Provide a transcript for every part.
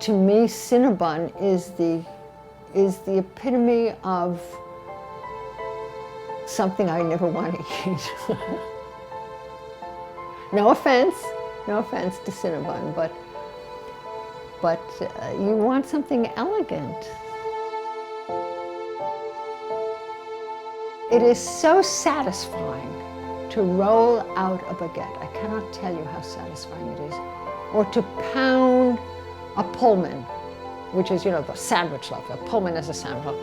to me, Cinnabon is the epitome of something I never want to eat. No offense to Cinnabon, but you want something elegant. It is so satisfying to roll out a baguette. I cannot tell you how satisfying it is. Or to pound a Pullman, which is, the sandwich loaf. A Pullman is a sandwich loaf.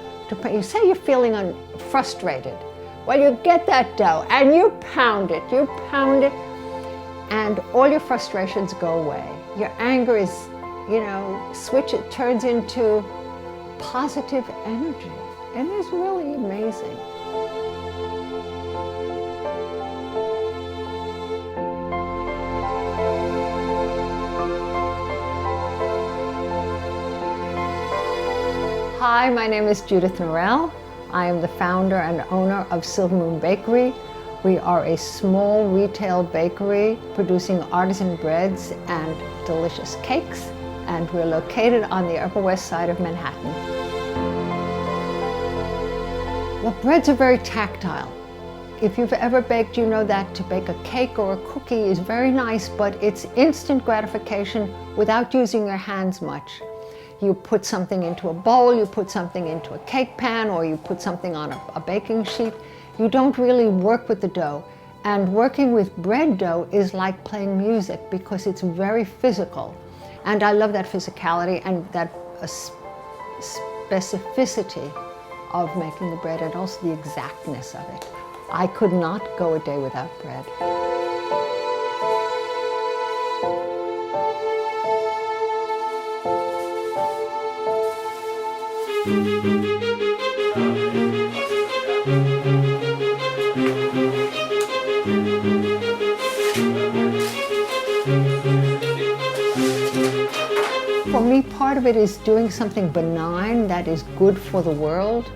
You say you're feeling frustrated. Well, you get that dough and you pound it, and all your frustrations go away. Your anger is, it turns into positive energy. It is really amazing. Hi, my name is Judith Norell. I am the founder and owner of Silver Moon Bakery. We are a small retail bakery producing artisan breads and delicious cakes, and we're located on the Upper West Side of Manhattan. Well, breads are very tactile. If you've ever baked, you know that to bake a cake or a cookie is very nice, but it's instant gratification without using your hands much. You put something into a bowl, you put something into a cake pan, or you put something on a baking sheet. You don't really work with the dough. And working with bread dough is like playing music because it's very physical. And I love that physicality and that specificity of making the bread, and also the exactness of it. I could not go a day without bread. For me, part of it is doing something benign that is good for the world.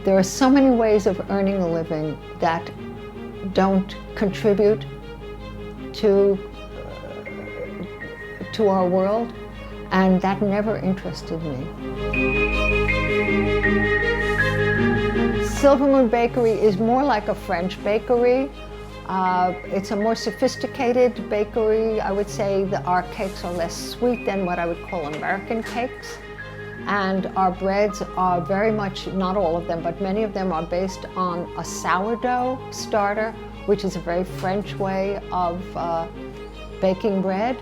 There are so many ways of earning a living that don't contribute to our world, and that never interested me. Silver Moon Bakery is more like a French bakery. It's a more sophisticated bakery. I would say that our cakes are less sweet than what I would call American cakes. And our breads are very much, not all of them, but many of them are based on a sourdough starter, which is a very French way of baking bread.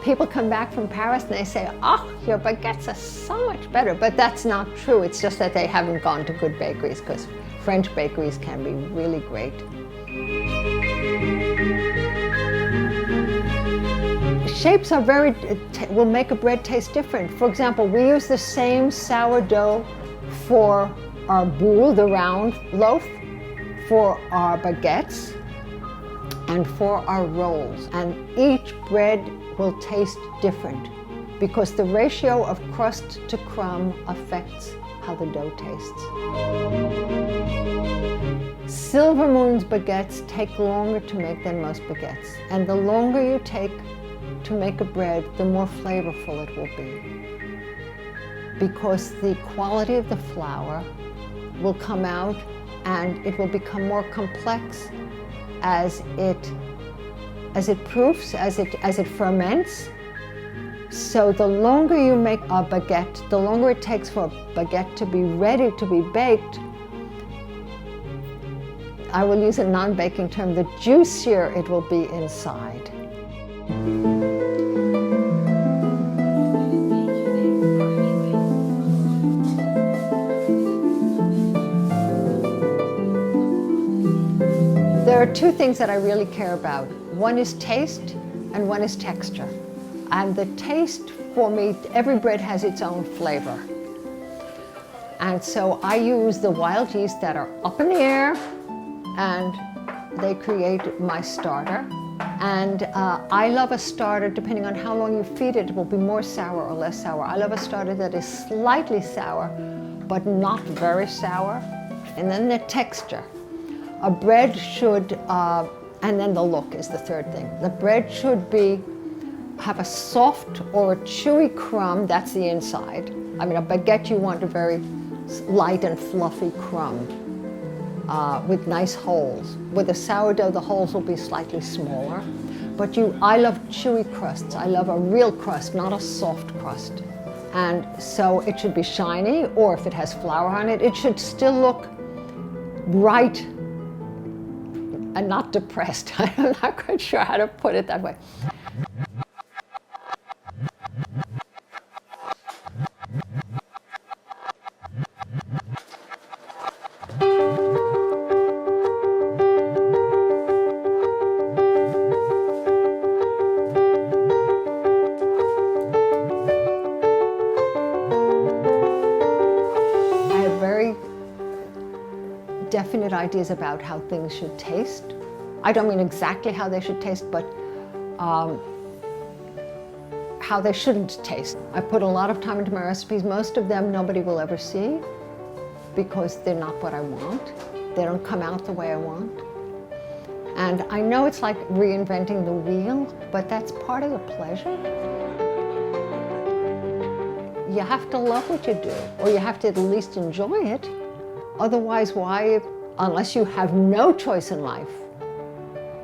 People come back from Paris and they say, oh, your baguettes are so much better. But that's not true. It's just that they haven't gone to good bakeries, because French bakeries can be really great. Shapes are will make a bread taste different. For example, we use the same sourdough for our boule, the round loaf, for our baguettes, and for our rolls. And each bread will taste different because the ratio of crust to crumb affects how the dough tastes. Silver Moon's baguettes take longer to make than most baguettes. And the longer you take to make a bread, the more flavorful it will be. Because the quality of the flour will come out and it will become more complex as it proofs, as it ferments. So the longer you make a baguette, the longer it takes for a baguette to be ready to be baked. I will use a non-baking term, the juicier it will be inside. There are two things that I really care about. One is taste and one is texture. And the taste, for me, every bread has its own flavor. And so I use the wild yeast that are up in the air, and they create my starter. And I love a starter, depending on how long you feed it, it will be more sour or less sour. I love a starter that is slightly sour, but not very sour. And then the texture. A bread should, and then the look is the third thing. The bread should be have a soft or a chewy crumb, that's the inside. I mean, a baguette, you want a very light and fluffy crumb with nice holes. With a sourdough, the holes will be slightly smaller. But I love chewy crusts. I love a real crust, not a soft crust. And so it should be shiny, or if it has flour on it, it should still look bright and not depressed. I'm not quite sure how to put it that way. Definite ideas about how things should taste. I don't mean exactly how they should taste, but how they shouldn't taste. I put a lot of time into my recipes. Most of them nobody will ever see because they're not what I want. They don't come out the way I want. And I know it's like reinventing the wheel, but that's part of the pleasure. You have to love what you do, or you have to at least enjoy it. Otherwise, why, unless you have no choice in life,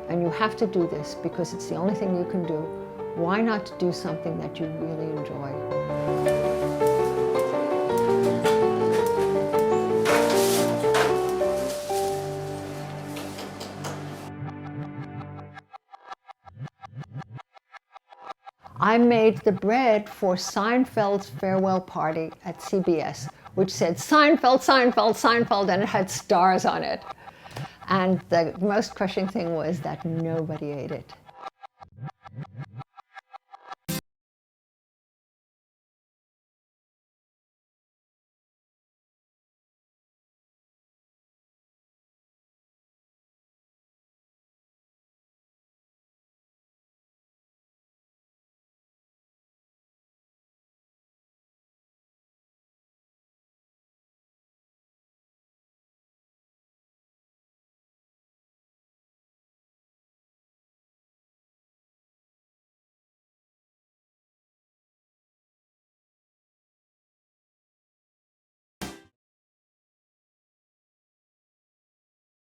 and you have to do this because it's the only thing you can do, why not do something that you really enjoy? I made the bread for Seinfeld's farewell party at CBS, which said Seinfeld, Seinfeld, Seinfeld, and it had stars on it. And the most crushing thing was that nobody ate it.